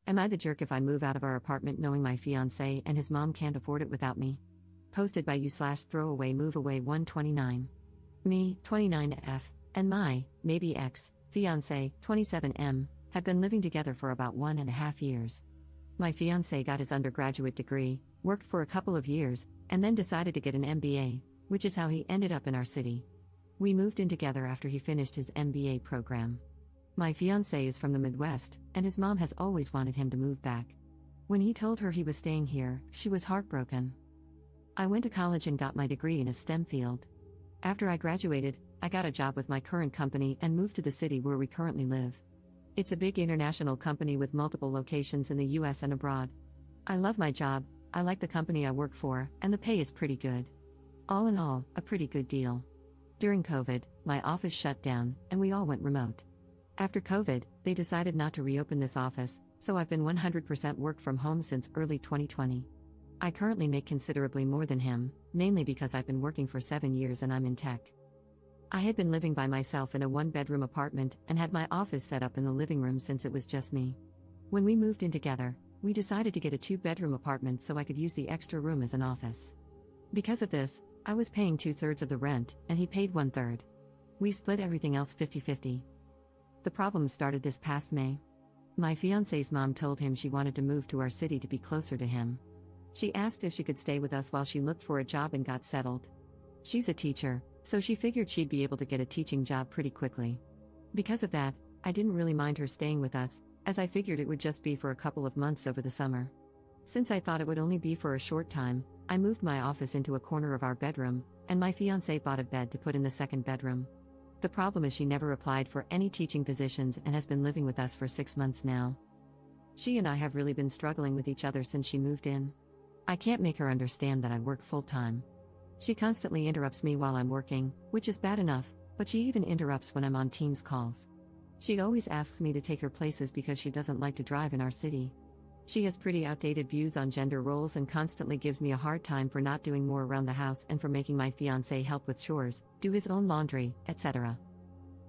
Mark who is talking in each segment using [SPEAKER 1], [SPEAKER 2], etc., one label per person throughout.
[SPEAKER 1] Am I the jerk if I move out of our apartment knowing my fiancé and his mom can't afford it without me? Posted by you/throwaway moveaway 129. Me, 29F, and my, maybe ex, fiancé, 27M, have been living together for about 1.5 years. My fiancé got his undergraduate degree, worked for a couple of years, and then decided to get an MBA, which is how he ended up in our city. We moved in together after he finished his MBA program. My fiancé is from the Midwest, and his mom has always wanted him to move back. When he told her he was staying here, she was heartbroken. I went to college and got my degree in a STEM field. After I graduated, I got a job with my current company and moved to the city where we currently live. It's a big international company with multiple locations in the US and abroad. I love my job, I like the company I work for, and the pay is pretty good. All in all, a pretty good deal. During COVID, my office shut down, and we all went remote. After COVID, they decided not to reopen this office, so I've been 100% work from home since early 2020. I currently make considerably more than him, mainly because I've been working for 7 years and I'm in tech. I had been living by myself in a 1-bedroom apartment and had my office set up in the living room since it was just me. When we moved in together, we decided to get a 2-bedroom apartment so I could use the extra room as an office. Because of this, I was paying 2/3 of the rent, and he paid 1/3. We split everything else 50-50. The problem started this past May. My fiancé's mom told him she wanted to move to our city to be closer to him. She asked if she could stay with us while she looked for a job and got settled. She's a teacher, so she figured she'd be able to get a teaching job pretty quickly. Because of that, I didn't really mind her staying with us, as I figured it would just be for a couple of months over the summer. Since I thought it would only be for a short time, I moved my office into a corner of our bedroom, and my fiancé bought a bed to put in the second bedroom. The problem is she never applied for any teaching positions and has been living with us for 6 months now. She and I have really been struggling with each other since she moved in. I can't make her understand that I work full-time. She constantly interrupts me while I'm working, which is bad enough, but she even interrupts when I'm on Teams calls. She always asks me to take her places because she doesn't like to drive in our city. She has pretty outdated views on gender roles and constantly gives me a hard time for not doing more around the house and for making my fiancé help with chores, do his own laundry, etc.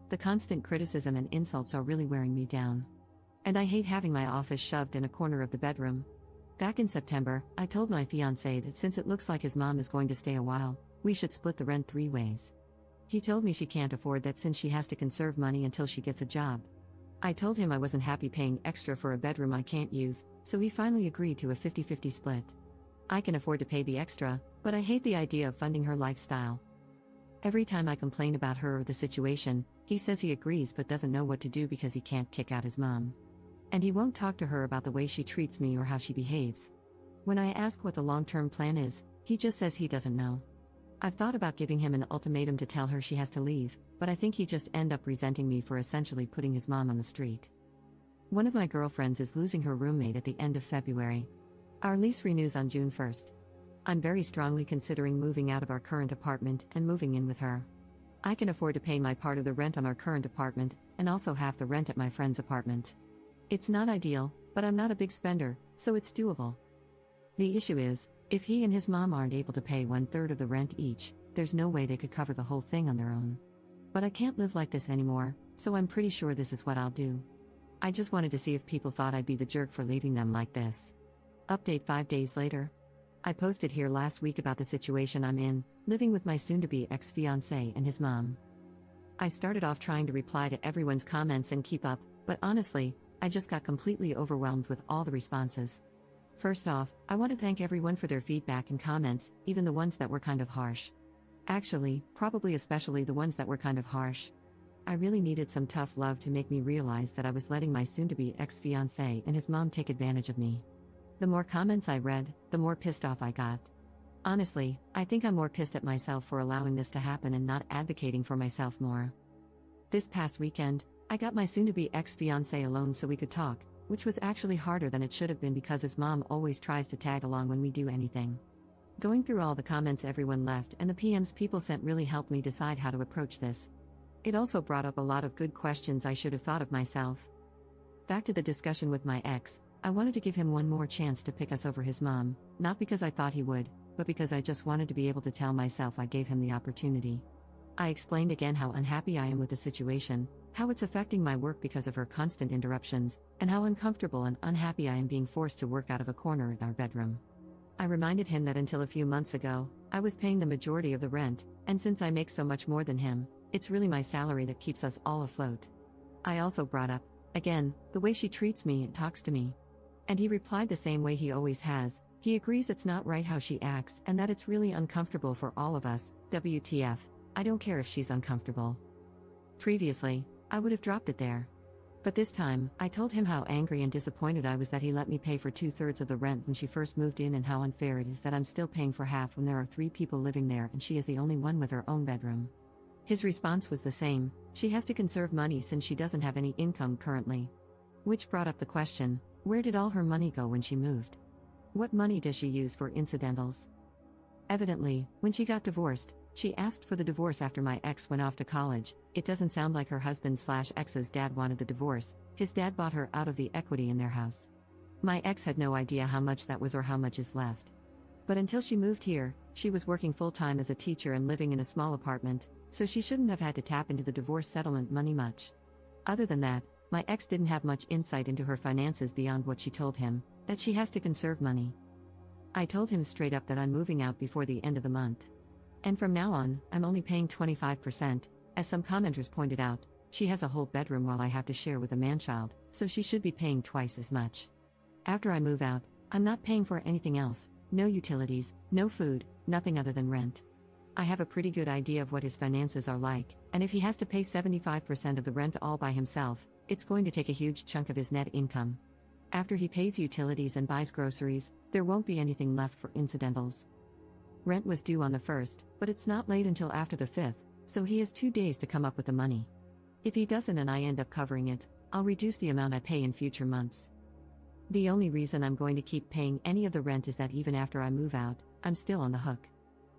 [SPEAKER 1] The constant criticism and insults are really wearing me down. And I hate having my office shoved in a corner of the bedroom. Back in September, I told my fiancé that since it looks like his mom is going to stay a while, we should split the rent 3 ways. He told me she can't afford that since she has to conserve money until she gets a job. I told him I wasn't happy paying extra for a bedroom I can't use, so he finally agreed to a 50-50 split. I can afford to pay the extra, but I hate the idea of funding her lifestyle. Every time I complain about her or the situation, he says he agrees but doesn't know what to do because he can't kick out his mom. And he won't talk to her about the way she treats me or how she behaves. When I ask what the long-term plan is, he just says he doesn't know. I've thought about giving him an ultimatum to tell her she has to leave, but I think he'd just end up resenting me for essentially putting his mom on the street. One of my girlfriends is losing her roommate at the end of February. Our lease renews on June 1st. I'm very strongly considering moving out of our current apartment and moving in with her. I can afford to pay my part of the rent on our current apartment, and also half the rent at my friend's apartment. It's not ideal, but I'm not a big spender, so it's doable. The issue is, if he and his mom aren't able to pay 1/3 of the rent each, there's no way they could cover the whole thing on their own. But I can't live like this anymore, so I'm pretty sure this is what I'll do. I just wanted to see if people thought I'd be the jerk for leaving them like this. Update 5 days later. I posted here last week about the situation I'm in, living with my soon-to-be ex-fiancé and his mom. I started off trying to reply to everyone's comments and keep up, but honestly, I just got completely overwhelmed with all the responses. First off, I want to thank everyone for their feedback and comments, even the ones that were kind of harsh. Actually, probably especially the ones that were kind of harsh. I really needed some tough love to make me realize that I was letting my soon-to-be ex-fiancé and his mom take advantage of me. The more comments I read, the more pissed off I got. Honestly, I think I'm more pissed at myself for allowing this to happen and not advocating for myself more. This past weekend, I got my soon-to-be ex-fiancé alone so we could talk, which was actually harder than it should have been because his mom always tries to tag along when we do anything. Going through all the comments everyone left and the PMs people sent really helped me decide how to approach this. It also brought up a lot of good questions I should have thought of myself. Back to the discussion with my ex, I wanted to give him one more chance to pick us over his mom, not because I thought he would, but because I just wanted to be able to tell myself I gave him the opportunity. I explained again how unhappy I am with the situation, how it's affecting my work because of her constant interruptions, and how uncomfortable and unhappy I am being forced to work out of a corner in our bedroom. I reminded him that until a few months ago, I was paying the majority of the rent, and since I make so much more than him, it's really my salary that keeps us all afloat. I also brought up, again, the way she treats me and talks to me. And he replied the same way he always has. He agrees it's not right how she acts and that it's really uncomfortable for all of us. WTF, I don't care if she's uncomfortable. Previously, I would have dropped it there. But this time, I told him how angry and disappointed I was that he let me pay for 2/3 of the rent when she first moved in and how unfair it is that I'm still paying for half when there are 3 people living there and she is the only one with her own bedroom. His response was the same: she has to conserve money since she doesn't have any income currently. Which brought up the question, where did all her money go when she moved? What money does she use for incidentals? Evidently, when she got divorced, she asked for the divorce after my ex went off to college. It doesn't sound like her husband/ex's dad wanted the divorce. His dad bought her out of the equity in their house. My ex had no idea how much that was or how much is left. But until she moved here, she was working full-time as a teacher and living in a small apartment, so she shouldn't have had to tap into the divorce settlement money much. Other than that, my ex didn't have much insight into her finances beyond what she told him, that she has to conserve money. I told him straight up that I'm moving out before the end of the month. And from now on, I'm only paying 25%, as some commenters pointed out. She has a whole bedroom while I have to share with a man-child, so she should be paying twice as much. After I move out, I'm not paying for anything else, no utilities, no food, nothing other than rent. I have a pretty good idea of what his finances are like, and if he has to pay 75% of the rent all by himself, it's going to take a huge chunk of his net income. After he pays utilities and buys groceries, there won't be anything left for incidentals. Rent was due on the 1st, but it's not late until after the 5th, so he has 2 days to come up with the money. If he doesn't and I end up covering it, I'll reduce the amount I pay in future months. The only reason I'm going to keep paying any of the rent is that even after I move out, I'm still on the hook.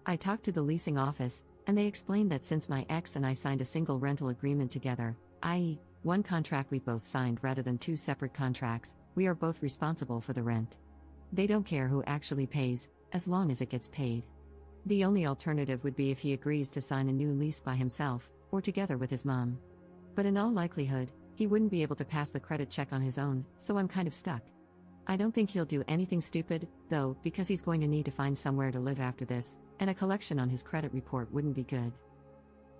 [SPEAKER 1] I talked to the leasing office, and they explained that since my ex and I signed a single rental agreement together, i.e., one contract we both signed rather than 2 separate contracts, we are both responsible for the rent. They don't care who actually pays, as long as it gets paid. The only alternative would be if he agrees to sign a new lease by himself, or together with his mom. But in all likelihood, he wouldn't be able to pass the credit check on his own, so I'm kind of stuck. I don't think he'll do anything stupid, though, because he's going to need to find somewhere to live after this, and a collection on his credit report wouldn't be good.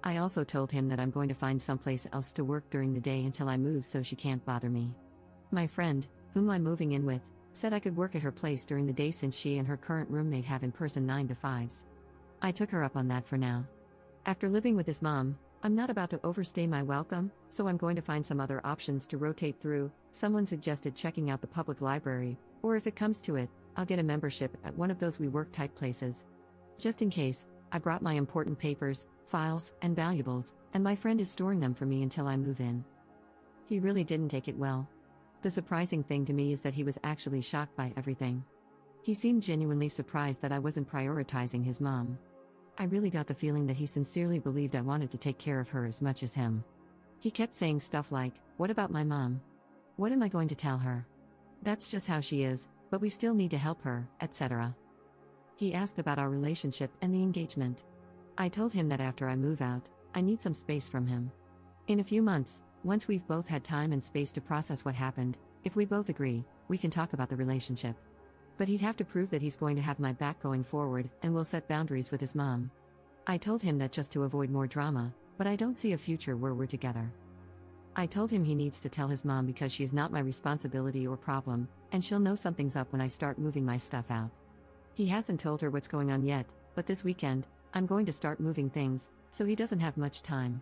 [SPEAKER 1] I also told him that I'm going to find someplace else to work during the day until I move so she can't bother me. My friend, whom I'm moving in with, said I could work at her place during the day since she and her current roommate have in-person 9 to 5s. I took her up on that for now. After living with his mom, I'm not about to overstay my welcome, so I'm going to find some other options to rotate through. Someone suggested checking out the public library, or if it comes to it, I'll get a membership at one of those WeWork type places. Just in case, I brought my important papers, files, and valuables, and my friend is storing them for me until I move in. He really didn't take it well. The surprising thing to me is that he was actually shocked by everything. He seemed genuinely surprised that I wasn't prioritizing his mom. I really got the feeling that he sincerely believed I wanted to take care of her as much as him. He kept saying stuff like, "What about my mom? What am I going to tell her? That's just how she is, but we still need to help her," etc. He asked about our relationship and the engagement. I told him that after I move out, I need some space from him. In a few months, once we've both had time and space to process what happened, if we both agree, we can talk about the relationship. But he'd have to prove that he's going to have my back going forward and will set boundaries with his mom. I told him that just to avoid more drama, but I don't see a future where we're together. I told him he needs to tell his mom because she is not my responsibility or problem, and she'll know something's up when I start moving my stuff out. He hasn't told her what's going on yet, but this weekend, I'm going to start moving things, so he doesn't have much time.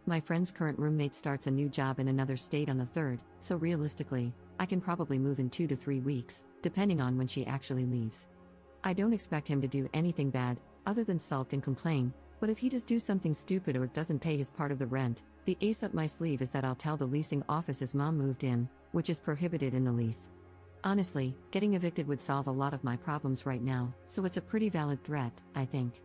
[SPEAKER 1] My friend's current roommate starts a new job in another state on the 3rd, so realistically, I can probably move in 2 to 3 weeks, depending on when she actually leaves. I don't expect him to do anything bad, other than sulk and complain, but if he does do something stupid or doesn't pay his part of the rent, the ace up my sleeve is that I'll tell the leasing office his mom moved in, which is prohibited in the lease. Honestly, getting evicted would solve a lot of my problems right now, so it's a pretty valid threat, I think.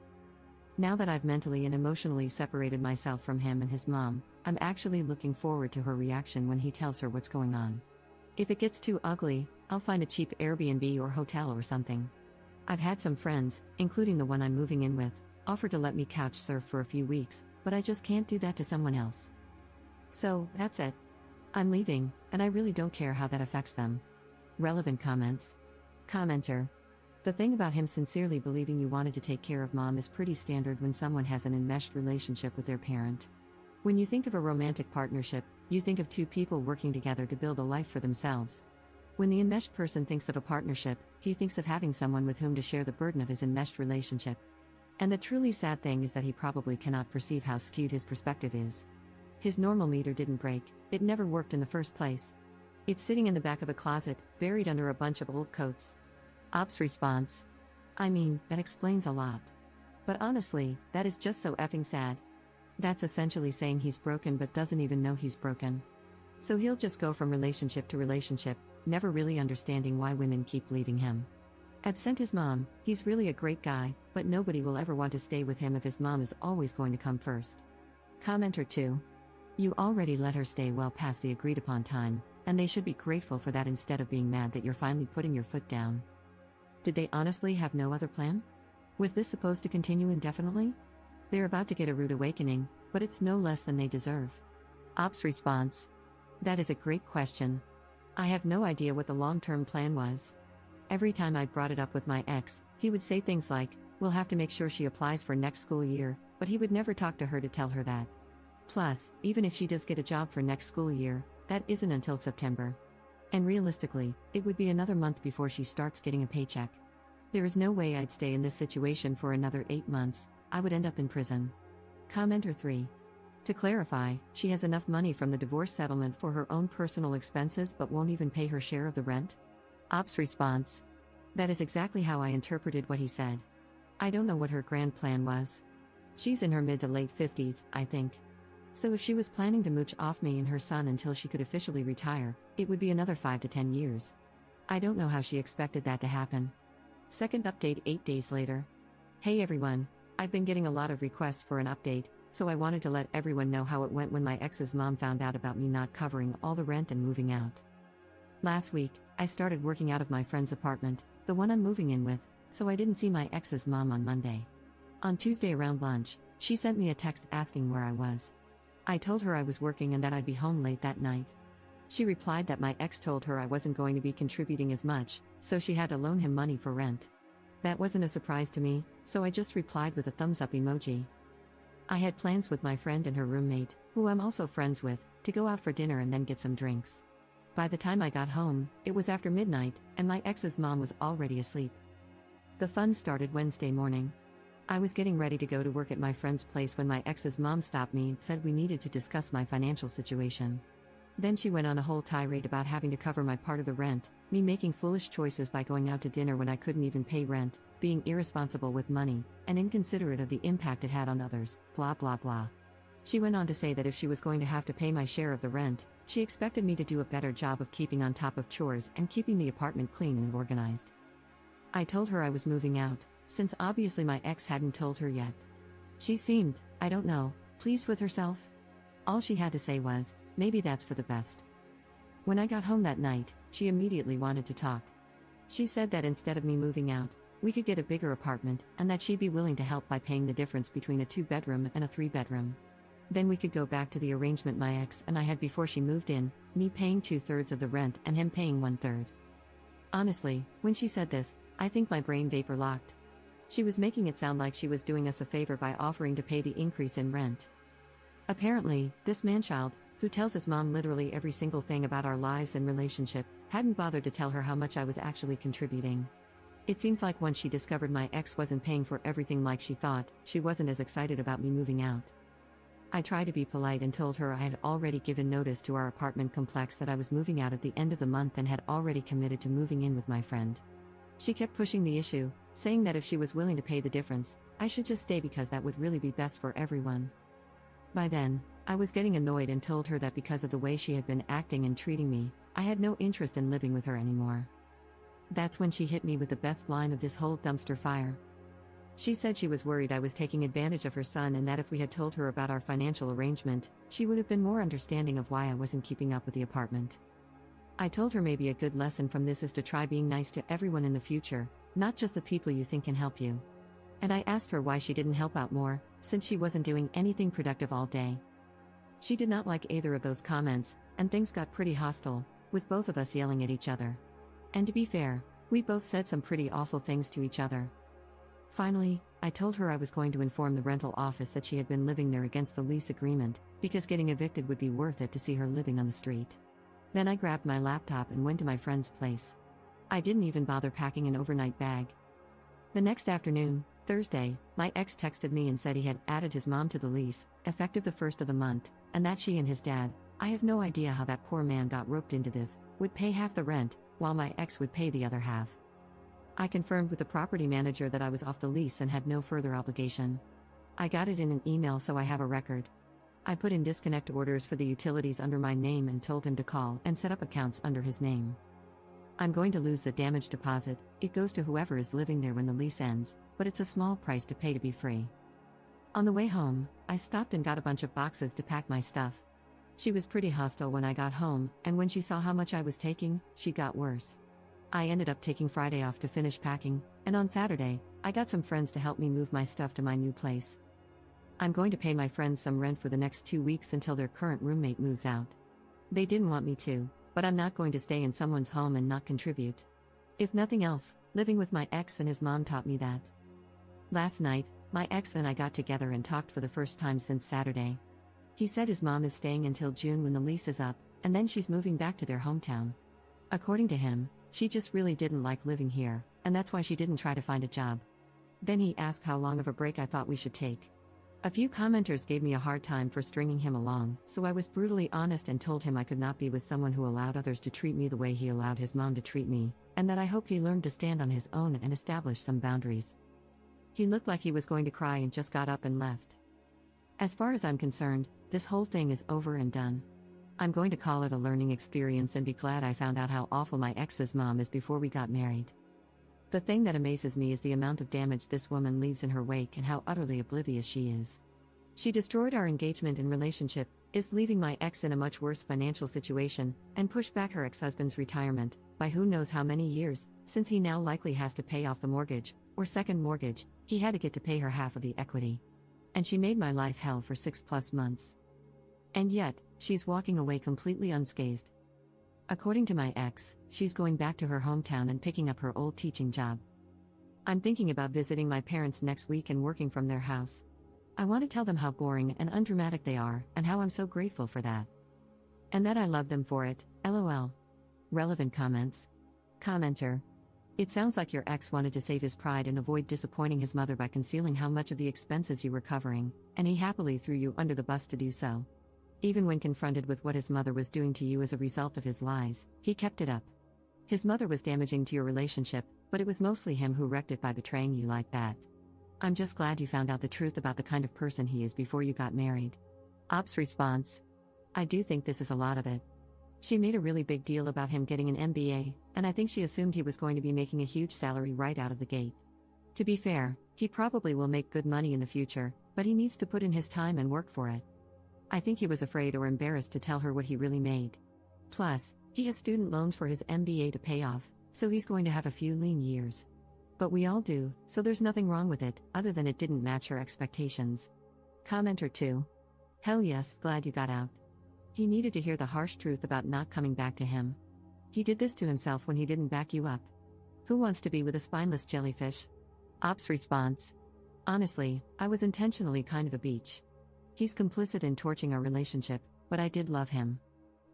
[SPEAKER 1] Now that I've mentally and emotionally separated myself from him and his mom, I'm actually looking forward to her reaction when he tells her what's going on. If it gets too ugly, I'll find a cheap Airbnb or hotel or something. I've had some friends, including the one I'm moving in with, offer to let me couch surf for a few weeks, but I just can't do that to someone else. So, that's it. I'm leaving, and I really don't care how that affects them. Relevant comments. Commenter. The thing about him sincerely believing you wanted to take care of mom is pretty standard when someone has an enmeshed relationship with their parent. When you think of a romantic partnership, you think of two people working together to build a life for themselves. When the enmeshed person thinks of a partnership, he thinks of having someone with whom to share the burden of his enmeshed relationship. And the truly sad thing is that he probably cannot perceive how skewed his perspective is. His normal meter didn't break, it never worked in the first place. It's sitting in the back of a closet, buried under a bunch of old coats. Ops response. I mean, that explains a lot. But honestly, that is just so effing sad. That's essentially saying he's broken but doesn't even know he's broken. So he'll just go from relationship to relationship, never really understanding why women keep leaving him. Absent his mom, he's really a great guy, but nobody will ever want to stay with him if his mom is always going to come first. Commenter 2. You already let her stay well past the agreed upon time, and they should be grateful for that instead of being mad that you're finally putting your foot down. Did they honestly have no other plan? Was this supposed to continue indefinitely? They're about to get a rude awakening, but it's no less than they deserve. Ops response. That is a great question. I have no idea what the long-term plan was. Every time I brought it up with my ex, he would say things like, we'll have to make sure she applies for next school year, but he would never talk to her to tell her that. Plus, even if she does get a job for next school year, that isn't until September. And realistically, it would be another month before she starts getting a paycheck. There is no way I'd stay in this situation for another 8 months, I would end up in prison. Commenter 3. To clarify, she has enough money from the divorce settlement for her own personal expenses but won't even pay her share of the rent? Ops response. That is exactly how I interpreted what he said. I don't know what her grand plan was. She's in her mid to late 50s, I think. So if she was planning to mooch off me and her son until she could officially retire, it would be another 5 to 10 years. I don't know how she expected that to happen. Second update 8 days later. Hey everyone, I've been getting a lot of requests for an update, so I wanted to let everyone know how it went when my ex's mom found out about me not covering all the rent and moving out. Last week, I started working out of my friend's apartment, the one I'm moving in with, so I didn't see my ex's mom on Monday. On Tuesday around lunch, she sent me a text asking where I was. I told her I was working and that I'd be home late that night. She replied that my ex told her I wasn't going to be contributing as much, so she had to loan him money for rent. That wasn't a surprise to me, so I just replied with a thumbs up emoji. I had plans with my friend and her roommate, who I'm also friends with, to go out for dinner and then get some drinks. By the time I got home, it was after midnight, and my ex's mom was already asleep. The fun started Wednesday morning. I was getting ready to go to work at my friend's place when my ex's mom stopped me and said we needed to discuss my financial situation. Then she went on a whole tirade about having to cover my part of the rent, me making foolish choices by going out to dinner when I couldn't even pay rent, being irresponsible with money, and inconsiderate of the impact it had on others, blah blah blah. She went on to say that if she was going to have to pay my share of the rent, she expected me to do a better job of keeping on top of chores and keeping the apartment clean and organized. I told her I was moving out, since obviously my ex hadn't told her yet. She seemed, I don't know, pleased with herself. All she had to say was, maybe that's for the best. When I got home that night, she immediately wanted to talk. She said that instead of me moving out, we could get a bigger apartment, and that she'd be willing to help by paying the difference between a 2-bedroom and a 3-bedroom. Then we could go back to the arrangement my ex and I had before she moved in, me paying 2/3 of the rent and him paying 1/3. Honestly, when she said this, I think my brain vapor locked. She was making it sound like she was doing us a favor by offering to pay the increase in rent. Apparently, this manchild, who tells his mom literally every single thing about our lives and relationship, hadn't bothered to tell her how much I was actually contributing. It seems like once she discovered my ex wasn't paying for everything like she thought, she wasn't as excited about me moving out. I tried to be polite and told her I had already given notice to our apartment complex that I was moving out at the end of the month and had already committed to moving in with my friend. She kept pushing the issue, saying that if she was willing to pay the difference, I should just stay because that would really be best for everyone. By then, I was getting annoyed and told her that because of the way she had been acting and treating me, I had no interest in living with her anymore. That's when she hit me with the best line of this whole dumpster fire. She said she was worried I was taking advantage of her son and that if we had told her about our financial arrangement, she would have been more understanding of why I wasn't keeping up with the apartment. I told her maybe a good lesson from this is to try being nice to everyone in the future, not just the people you think can help you. And I asked her why she didn't help out more, since she wasn't doing anything productive all day. She did not like either of those comments, and things got pretty hostile, with both of us yelling at each other. And to be fair, we both said some pretty awful things to each other. Finally, I told her I was going to inform the rental office that she had been living there against the lease agreement, because getting evicted would be worth it to see her living on the street. Then I grabbed my laptop and went to my friend's place. I didn't even bother packing an overnight bag. The next afternoon, Thursday, my ex texted me and said he had added his mom to the lease, effective the first of the month, and that she and his dad, I have no idea how that poor man got roped into this, would pay half the rent, while my ex would pay the other half. I confirmed with the property manager that I was off the lease and had no further obligation. I got it in an email, so I have a record. I put in disconnect orders for the utilities under my name and told him to call and set up accounts under his name. I'm going to lose the damage deposit. It goes to whoever is living there when the lease ends, but it's a small price to pay to be free. On the way home, I stopped and got a bunch of boxes to pack my stuff. She was pretty hostile when I got home, and when she saw how much I was taking, she got worse. I ended up taking Friday off to finish packing, and on Saturday, I got some friends to help me move my stuff to my new place. I'm going to pay my friends some rent for the next 2 weeks until their current roommate moves out. They didn't want me to, but I'm not going to stay in someone's home and not contribute. If nothing else, living with my ex and his mom taught me that. Last night, my ex and I got together and talked for the first time since Saturday. He said his mom is staying until June when the lease is up, and then she's moving back to their hometown. According to him, she just really didn't like living here, and that's why she didn't try to find a job. Then he asked how long of a break I thought we should take. A few commenters gave me a hard time for stringing him along, so I was brutally honest and told him I could not be with someone who allowed others to treat me the way he allowed his mom to treat me, and that I hoped he learned to stand on his own and establish some boundaries. He looked like he was going to cry and just got up and left. As far as I'm concerned, this whole thing is over and done. I'm going to call it a learning experience and be glad I found out how awful my ex's mom is before we got married. The thing that amazes me is the amount of damage this woman leaves in her wake and how utterly oblivious she is. She destroyed our engagement and relationship, is leaving my ex in a much worse financial situation, and pushed back her ex-husband's retirement, by who knows how many years, since he now likely has to pay off the mortgage, or second mortgage, he had to get to pay her half of the equity. And she made my life hell for 6+ months. And yet, she's walking away completely unscathed. According to my ex, she's going back to her hometown and picking up her old teaching job. I'm thinking about visiting my parents next week and working from their house. I want to tell them how boring and undramatic they are, and how I'm so grateful for that. And that I love them for it, lol. Relevant comments. Commenter. It sounds like your ex wanted to save his pride and avoid disappointing his mother by concealing how much of the expenses you were covering, and he happily threw you under the bus to do so. Even when confronted with what his mother was doing to you as a result of his lies, he kept it up. His mother was damaging to your relationship, but it was mostly him who wrecked it by betraying you like that. I'm just glad you found out the truth about the kind of person he is before you got married. Ops response. I do think this is a lot of it. She made a really big deal about him getting an MBA, and I think she assumed he was going to be making a huge salary right out of the gate. To be fair, he probably will make good money in the future, but he needs to put in his time and work for it. I think he was afraid or embarrassed to tell her what he really made. Plus, he has student loans for his MBA to pay off, so he's going to have a few lean years. But we all do, so there's nothing wrong with it, other than it didn't match her expectations. Commenter 2. Hell yes, glad you got out. He needed to hear the harsh truth about not coming back to him. He did this to himself when he didn't back you up. Who wants to be with a spineless jellyfish? Ops response. Honestly, I was intentionally kind of a beach. He's complicit in torching our relationship, but I did love him.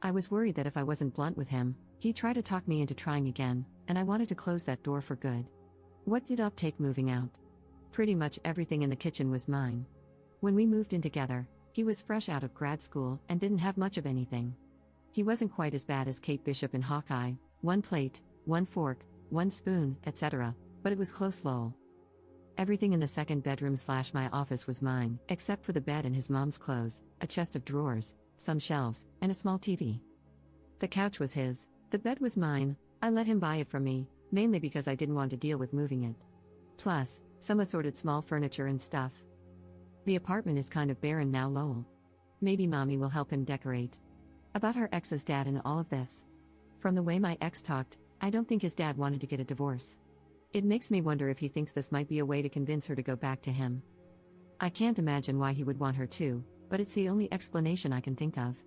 [SPEAKER 1] I was worried that if I wasn't blunt with him, he'd try to talk me into trying again, and I wanted to close that door for good. What did Op take moving out? Pretty much everything in the kitchen was mine. When we moved in together, he was fresh out of grad school and didn't have much of anything. He wasn't quite as bad as Kate Bishop in Hawkeye, 1 plate, 1 fork, 1 spoon, etc., but it was close lol. Everything in the second bedroom/my office was mine, except for the bed and his mom's clothes, a chest of drawers, some shelves, and a small TV. The couch was his, the bed was mine. I let him buy it from me, mainly because I didn't want to deal with moving it. Plus, some assorted small furniture and stuff. The apartment is kind of barren now lol. Maybe mommy will help him decorate. About her ex's dad and all of this. From the way my ex talked, I don't think his dad wanted to get a divorce. It makes me wonder if he thinks this might be a way to convince her to go back to him. I can't imagine why he would want her to, but it's the only explanation I can think of.